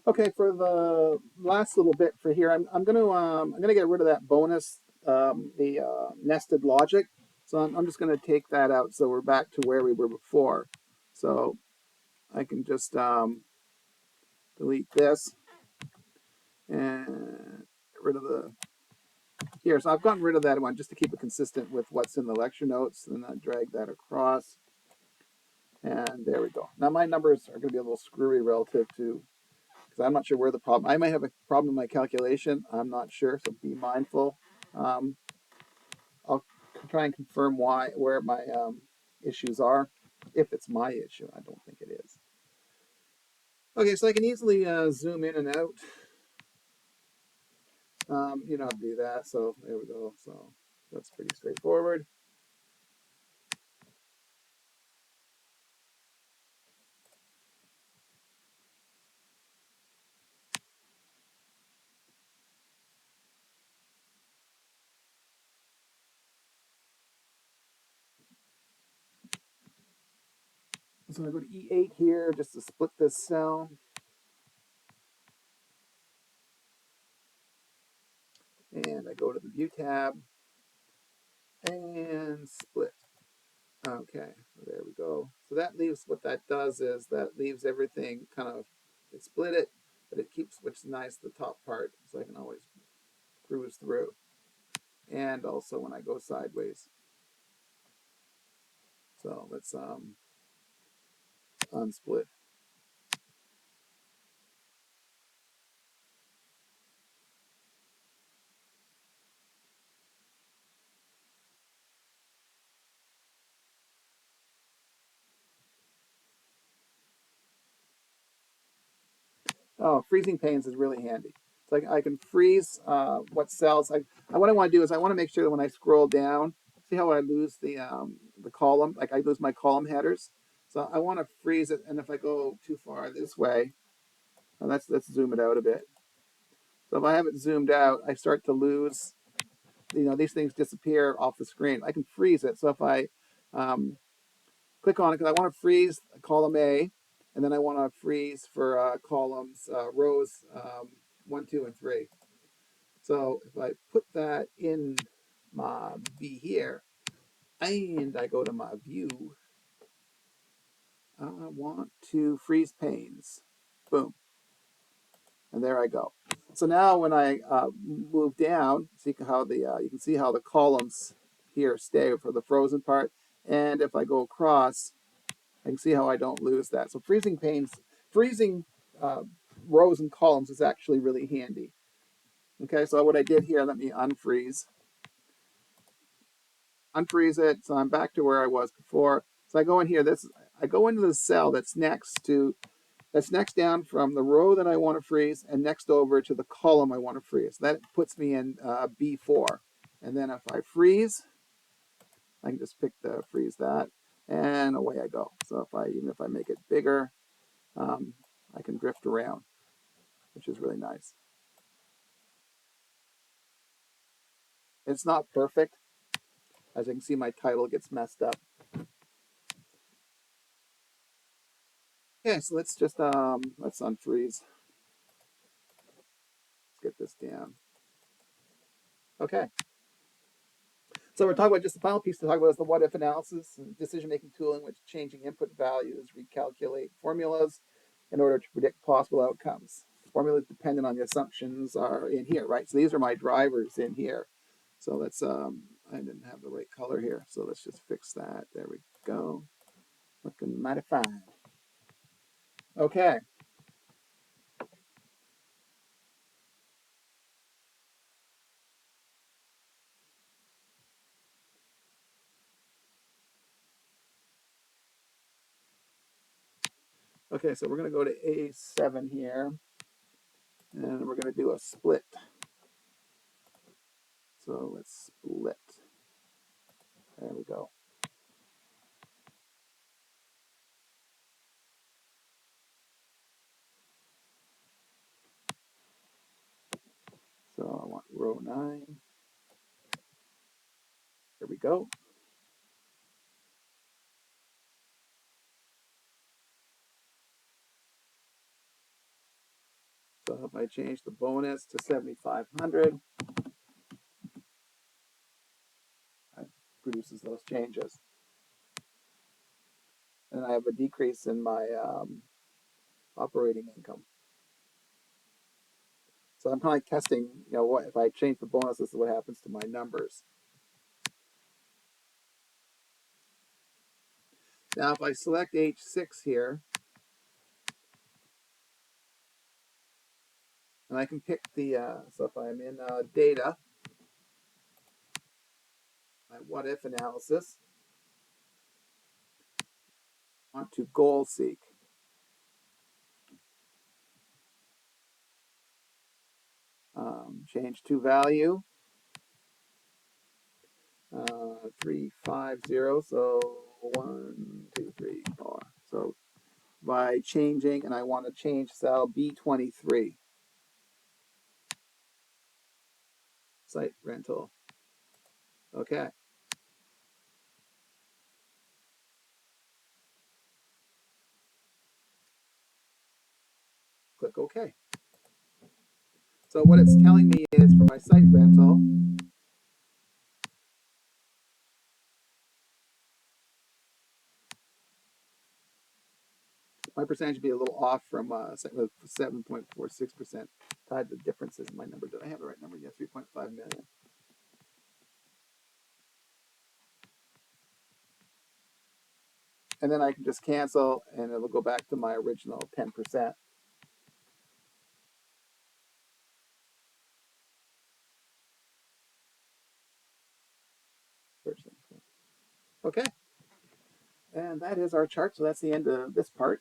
Okay, for the last little bit for here, I'm gonna get rid of that bonus, the nested logic. So I'm just gonna take that out. So we're back to where we were before. So I can just delete this and get rid of the here. So I've gotten rid of that one just to keep it consistent with what's in the lecture notes, and I drag that across. And there we go. Now my numbers are going to be a little screwy relative to, because I'm not sure where the problem. I might have a problem in my calculation. I'm not sure, so be mindful. Um, I'll try and confirm where my issues are, if it's my issue. I don't think it is. Okay, so I can easily zoom in and out. You know how to do that. So there we go. So that's pretty straightforward. So I go to E8 here just to split this cell, and I go to the View tab and split. Okay, there we go. So that leaves, what that does is that leaves everything kind of, it split it, but it keeps, which is nice, the top part, so I can always cruise through. And also when I go sideways. So let's unsplit. Oh, freezing panes is really handy. So I can freeze what cells. What I want to do is I want to make sure that when I scroll down, see how I lose the column, like I lose my column headers. So I want to freeze it, and if I go too far this way, let's zoom it out a bit. So if I have it zoomed out, I start to lose. These things disappear off the screen. I can freeze it. So if I um, click on it, because I want to freeze column A, and then I want to freeze for columns rows 1, 2, and 3. So if I put that in my V here, and I go to my view, I want to freeze panes. Boom, and there I go. So now when I move down, see how you can see how the columns here stay for the frozen part, and if I go across, I can see how I don't lose that. So freezing uh, rows and columns is actually really handy. Okay, so what I did here, let me unfreeze it. So I'm back to where I was before. So I go in here. I go into the cell that's next down from the row that I want to freeze and next over to the column I want to freeze. That puts me in B4. And then if I freeze, I can just freeze that, and away I go. So even if I make it bigger, um, I can drift around, which is really nice. It's not perfect. As you can see, my title gets messed up. Okay, so let's unfreeze. Let's get this down. Okay. So we're talking about just the final piece to talk about is the what if analysis, decision making tool in which changing input values recalculate formulas in order to predict possible outcomes. Formulas dependent on the assumptions are in here, right? So these are my drivers in here. So I didn't have the right color here. So let's just fix that. There we go. Looking mighty fine. Okay. Okay, so we're going to go to A7 here, and we're going to do a split. So let's split. There we go. So I want row 9. There we go. So if I change the bonus to 7,500, it produces those changes. And I have a decrease in my operating income. So I'm kind of like testing, what if I change the bonus, this is what happens to my numbers. Now, if I select H6 here, and I can pick the, so if I'm in data, my what if analysis, I want to goal seek. Change to value, 350. So 1, 2, 3, 4. So by changing, and I want to change cell B23, site rental. Okay. Click OK. So what it's telling me is for my site rental, my percentage would be a little off from 7.46%. Tied the differences in my number. Did I have the right number? Yeah, 3.5 million. And then I can just cancel, and it'll go back to my original 10%. Okay. And that is our chart. So that's the end of this part.